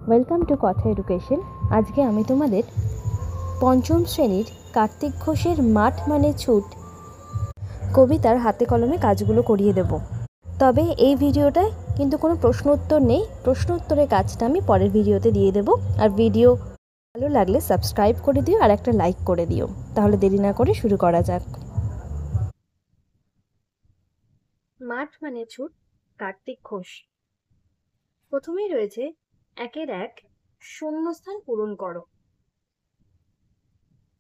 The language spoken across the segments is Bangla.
ওয়েলকাম টু কথা এডুকেশন। আজকে আমি তোমাদের পঞ্চম শ্রেণীর কার্তিক ঘোষের মাঠ মানে ছুট কবিতার হাতে কলমে কাজগুলো করিয়ে দেব। তবে এই ভিডিওটায় কিন্তু কোনো প্রশ্ন উত্তর নেই, প্রশ্ন উত্তরের কাজটা আমি পরের ভিডিওতে দিয়ে দেব। আর ভিডিও ভালো লাগলে সাবস্ক্রাইব করে দিও আর একটা লাইক করে দিও। তাহলে দেরি না করে শুরু করা যাক। মাঠ মানে ছুট, কার্তিক ঘোষ। প্রথমেই রয়েছে একের এক শূন্যস্থান পূরণ করো।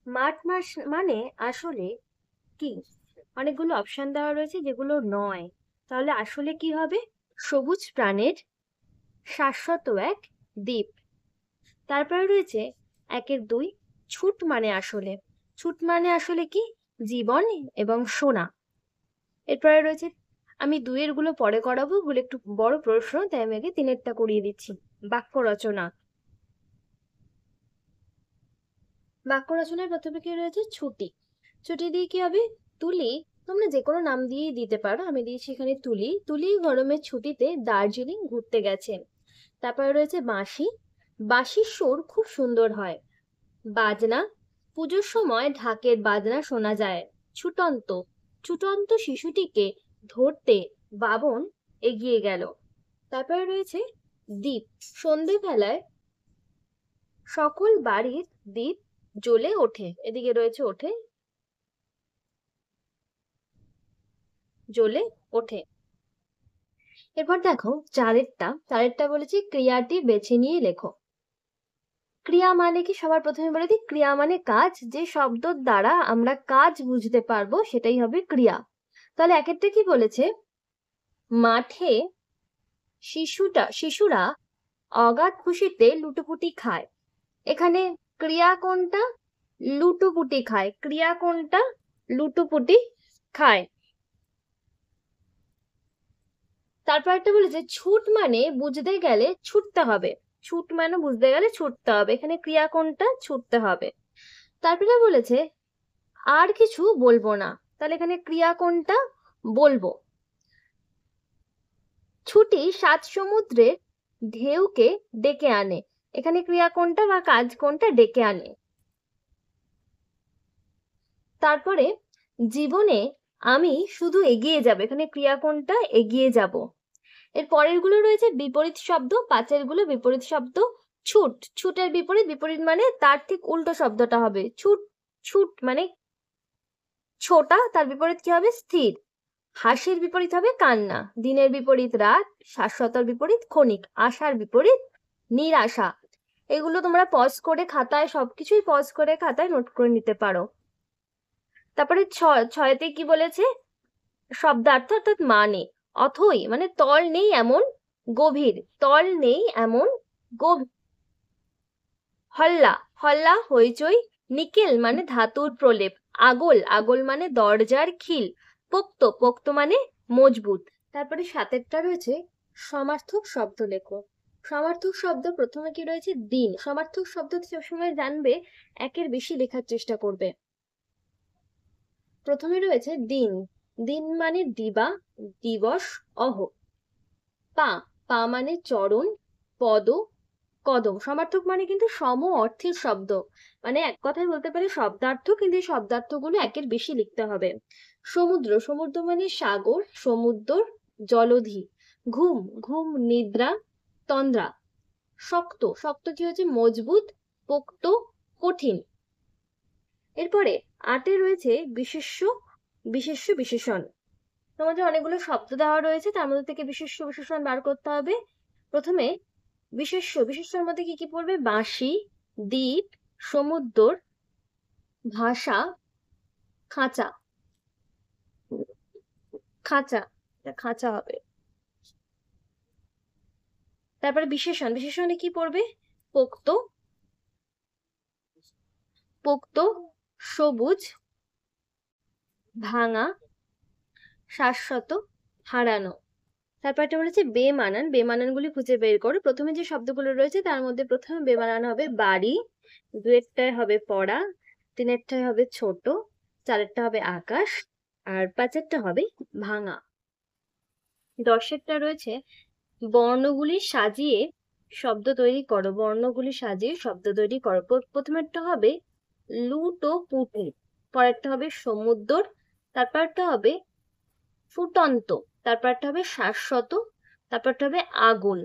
মাঠ মাস মানে আসলে কি? অনেকগুলো অপশন দেওয়া রয়েছে যেগুলো নয়, তাহলে আসলে কি হবে? সবুজ প্রাণের শাশ্বত এক দ্বীপ। তারপরে রয়েছে একের দুই ছুট মানে আসলে। ছুট মানে আসলে কি? জীবন এবং সোনা। এরপরে রয়েছে, আমি দুইয়ের গুলো পরে করাবো, ওগুলো একটু বড় প্রশ্ন, তাই আমি আগে তিনেরটা করিয়ে দিচ্ছি। বাক্য রচনা। বাক্য রচনায় প্রথমে কি রয়েছে? ছুটি। ছুটি দিয়ে কি হবে? তুলি। তোমরা যে কোনো নাম দিয়েই দিতে পারো, আমি দিয়েছি এখানে তুলি। তুলি গরমের ছুটিতে দার্জিলিং ঘুরতে গেছেন। তারপরে রয়েছে বাঁশি। বাঁশির সুর খুব সুন্দর হয়। বাজনা। পুজোর সময় ঢাকের বাজনা শোনা যায়। ছুটন্ত। ছুটন্ত শিশুটিকে ধরতে বাবন এগিয়ে গেল। তারপরে রয়েছে দ্বীপ। সন্ধেবেলায় সকল বাড়ির দ্বীপ জ্বলে ওঠে। এদিকে রয়েছে ওঠে, জ্বলে ওঠে। এরপর দেখো চারেরটা বলেছি ক্রিয়াটি বেছে নিয়ে লেখো। ক্রিয়া মানে কি? সবার প্রথমে বলে দিই, ক্রিয়া মানে কাজ। যে শব্দর দ্বারা আমরা কাজ বুঝতে পারবো সেটাই হবে ক্রিয়া। তাহলে একেরটা কি বলেছে? মাঠে শিশুরা অগাধ খুশিতে লুটোপুটি খায়। এখানে ক্রিয়া কোনটা? লুটোপুটি খায়। ক্রিয়া কোনটা? লুটোপুটি খায়। তারপর একটা বলেছে ছুট মানে বুঝতে গেলে ছুটতে হবে। ছুট মানে বুঝতে গেলে ছুটতে হবে। এখানে ক্রিয়া কোনটা? ছুটতে হবে। তারপরে বলেছে আর কিছু বলবো না। তাহলে এখানে ক্রিয়া কোনটা? বলবো। ছুটি সাত সমুদ্রের ঢেউকে ডেকে আনে। এখানে ক্রিয়া কোনটা বা কাজ কোনটা? ডেকে আনে। তারপরে জীবনে আমি শুধু এগিয়ে যাব। এখানে ক্রিয়া কোনটা? এগিয়ে যাব। এর পরের গুলো রয়েছে বিপরীত শব্দ। পাঁচের গুলো বিপরীত শব্দ। ছুট। ছুটের বিপরীত, বিপরীত মানে তার ঠিক উল্টো শব্দটা হবে ছুট। ছুট মানে ছোটা, তার বিপরীত কি হবে? স্থির। হাসির বিপরীত হবে কান্না। দিনের বিপরীত রাত। শাশ্বতর বিপরীত ক্ষণিক। আশার বিপরীত নিরাশা। এগুলো তোমরা পজ করে খাতায়, সবকিছুই পজ করে খাতায় নোট করে নিতে পারো। তারপরে ছয়তে কি বলেছে? শব্দার্থ অর্থাৎ মানে। অথই মানে তল নেই এমন গভীর। তল নেই এমন গভীর। হল্লা। হল্লা হইচই। নিকেল মানে ধাতুর প্রলেপ। আগল। আগল মানে দরজার খিল। পোক্ত। পোক্ত মানে মজবুত। তারপরে সাতেরটা রয়েছে সমার্থক শব্দ লেখো। সমার্থক শব্দ প্রথমে কি রয়েছে? দিন। সমার্থক শব্দ সবসময় জানবে একের বেশি লেখার চেষ্টা করবে। প্রথমে রয়েছে দিন। দিন মানে দিবা, দিবস, অহ। পা। পা মানে চরণ, পদ, কদম। সমার্থক মানে কিন্তু সম অর্থের শব্দ, মানে এক কথায় বলতে পারে শব্দার্থ, কিন্তু এই শব্দার্থগুলো একের বেশি লিখতে হবে। সমুদ্র। সমুদ্র মানে সাগর, সমুদ্র, জলধি। ঘুম। ঘুম নিদ্রা, তন্দ্রা। শক্ত। শক্ত কি হচ্ছে? মজবুত, পোক্ত, কঠিন। এরপরে আটে রয়েছে বিশেষ্য, বিশেষ্য বিশেষণ। তোমাদের অনেকগুলো শব্দ দেওয়া রয়েছে, তার মধ্যে থেকে বিশেষ্য বিশেষণ বার করতে হবে। প্রথমে বিশেষ্য। বিশেষ্যের মধ্যে কি কি পড়বে? বাঁশি, দ্বীপ, সমুদ্র, ভাষা, খাঁচা। খাঁচা, খাঁচা হবে। তারপরে বিশেষণ। বিশেষণে কি পড়বে? পোক্ত, পোক্ত, সবুজ, ভাঙা, শাশ্বত, হারানো। তারপর একটা বলেছে বেমানান। বেমানানগুলি খুঁজে বের করো। প্রথমে যে শব্দগুলো রয়েছে তার মধ্যে প্রথমে বেমানান হবে বাড়ি, দুয়েরটায় হবে পড়া, তিনেরটায় হবে ছোট, চারেরটা হবে আকাশ, আর পাঁচেরটা হবে ভাঙা। দশেরটা রয়েছে বর্ণগুলি সাজিয়ে শব্দ তৈরি করো, বর্ণগুলি সাজিয়ে শব্দ তৈরি করো। প্রথমেরটা হবে লুটো পুটু, পরেরটা হবে সমুদ্র, তারপরটা হবে ফুটন্ত, তারপরটা হবে শাশ্বত, তারপরটা হবে আগুন।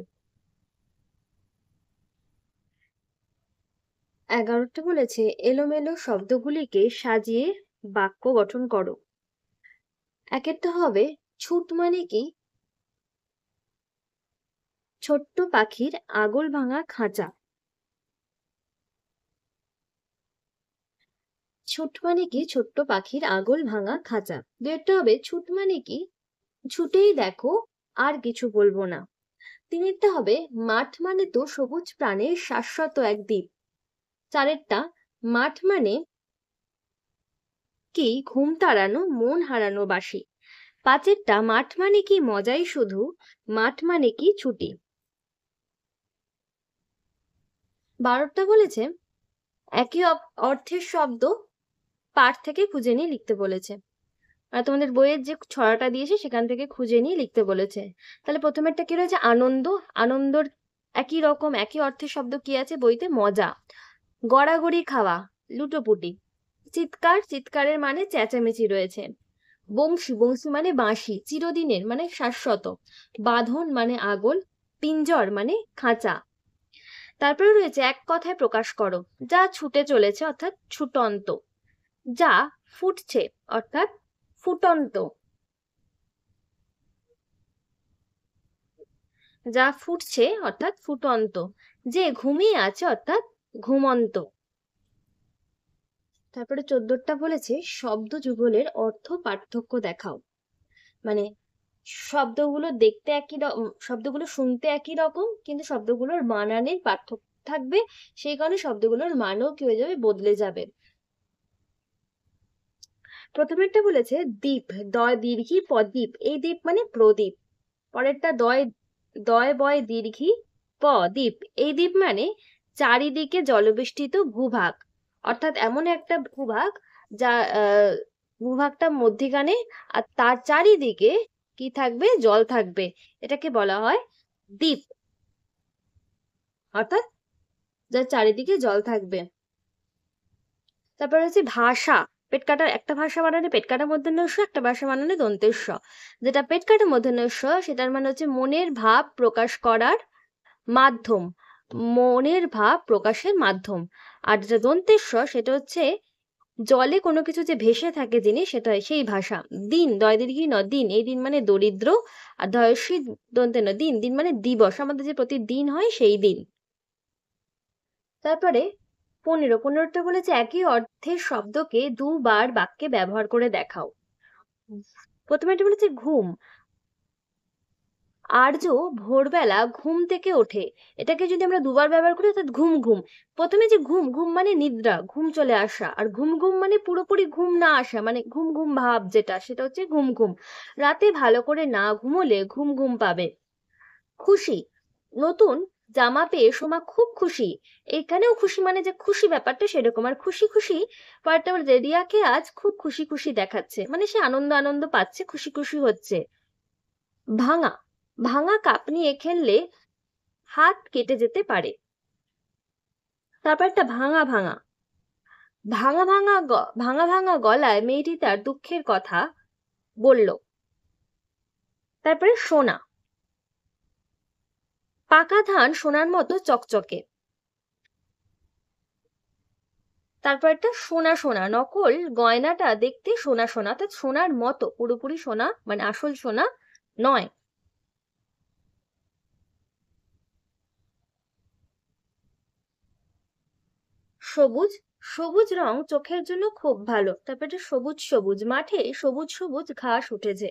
11টা বলেছে এলোমেলো শব্দগুলিকে সাজিয়ে বাক্য গঠন করো। একেরটা হবে ছুট মানে কি? ছোট্ট পাখির আগল ভাঙা খাঁচা। ছুট মানে কি? ছোট্ট পাখির আগল ভাঙা খাঁচা। দুয়েরটা হবে ছুট মানে কি? ছুটেই দেখো, আর কিছু বলবো না। তিনেরটা হবে মাঠ মানে তো সবুজ প্রাণের শাশ্বত এক দ্বীপ। চারেরটা মাঠ মানে কি? ঘুম তাড়ানো মন হারানো বাসি। পাঁচেরটা মাঠ মানে কি? মজাই শুধু, মাঠ মানে কি? ছুটি। 12টা বলেছে একই অর্থের শব্দ পাঠ থেকে খুঁজে নিয়ে লিখতে বলেছে। আর তোমাদের বইয়ের যে ছড়াটা দিয়েছে সেখান থেকে খুঁজে নিয়ে লিখতে বলেছে। তাহলে প্রথমেরটা কি রয়েছে? আনন্দ। আনন্দর একই রকম একই অর্থের শব্দ কি আছে বইতে? মজা। গড়াগড়ি খাওয়া, লুটোপুটি। চিৎকার, চিৎকারের মানে চেঁচামেচি রয়েছে। বংশী, বংশী মানে বাঁশি, চিরদিনের মানে শাশ্বত। বাঁধন মানে আগল, পিঞ্জর মানে খাঁচা। তারপরে রয়েছে এক কথায় প্রকাশ করো, যা ছুটে চলেছে অর্থাৎ ছুটন্ত, যা ফুটছে অর্থাৎ ফুটন্ত, যা ফুটছে অর্থাৎ ফুটন্ত, যে ঘুমিয়ে আছে অর্থাৎ ঘুমন্ত। তারপরে 14টা বলেছে শব্দ যুগলের অর্থ পার্থক্য দেখাও। মানে শব্দগুলো দেখতে একই রকম, শব্দগুলো শুনতে একই রকম, কিন্তু শব্দগুলোর বানানের পার্থক্য থাকবে, সেই কারণে শব্দগুলোর মানও কি হয়ে যাবে? বদলে যাবে। প্রথমেরটা বলেছে দ্বীপ, দয় দীর্ঘি প্রদীপ, এই দ্বীপ মানে প্রদীপ। পরেরটা দয়, দয় বয় দীর্ঘি প দ্বীপ, এই দ্বীপ মানে চারিদিকে জলবেষ্টিত ভূভাগ, অর্থাৎ এমন একটা ভূভাগ যা ভূভাগটা মধ্যিখানে, আর তার চারিদিকে কি থাকবে? জল থাকবে, এটাকে বলা হয় দ্বীপ, অর্থাৎ যার চারিদিকে জল থাকবে। তারপর হচ্ছে ভাষা, পেট কাটার একটা ভাষা বানালে পেট কাটা মূর্ধন্য ষ, একটা ভাষা বানালে দন্তের স। যেটা পেট কাটা মূর্ধন্য ষ সেটার মানে হচ্ছে মনের ভাব প্রকাশ করার মাধ্যম, মনের ভাব প্রকাশের মাধ্যম। আর যেটা দন্তের স সেটা হচ্ছে জলে কোনো কিছু যে ভেসে থাকে জিনিস, সেটা সেই ভাষা। দিন, দয় দীর্ঘি ন দিন, এই দিন মানে দরিদ্র, আর দয়সী দন্তে ন দিন, দিন মানে দিবস, আমাদের যে প্রতিদিন হয় সেই দিন। তারপরে 15টা বলেছে একই অর্থের শব্দকে দুবার বাক্যে ব্যবহার করে দেখাও। প্রথমে এটা বলেছে ঘুম। আর্য ভোরবেলা ঘুম থেকে ওঠে, এটাকে যদি আমরা দুবার ব্যবহার করি অর্থাৎ ঘুম ঘুম। প্রথমে যে ঘুম, ঘুম মানে নিদ্রা, ঘুম চলে আসা, আর ঘুম ঘুম মানে পুরোপুরি ঘুম না আসা, মানে ঘুম ঘুম ভাব যেটা, সেটা হচ্ছে ঘুম ঘুম। রাতে ভালো করে না ঘুমোলে ঘুম ঘুম পাবে। খুশি, নতুন জামা পেয়ে সোমা খুব খুশি, এখানেও খুশি মানে যে খুশি ব্যাপারটা সেরকম। আর খুশি খুশি পরেরটা বলছে রিয়াকে আজ খুব খুশি খুশি দেখাচ্ছে, মানে সে আনন্দ আনন্দ পাচ্ছে, খুশি খুশি হচ্ছে। ভাঙা, ভাঙা কাপ নিয়ে খেললে হাত কেটে যেতে পারে। তারপর একটা ভাঙা ভাঙা, ভাঙা ভাঙা ভাঙা ভাঙা গলায় মেয়েটি তার দুঃখের কথা বলল। তারপরে সোনা, পাকা ধান সোনার মতো চকচকে। তারপর একটা সোনা সোনা, নকল গয়নাটা দেখতে সোনা সোনা, অর্থাৎ সোনার মতো, পুরোপুরি সোনা মানে আসল সোনা নয়। সবুজ, সবুজ রং চোখের জন্য খুব ভালো। তারপর একটা সবুজ সবুজ, মাঠে সবুজ সবুজ ঘাস উঠেছে।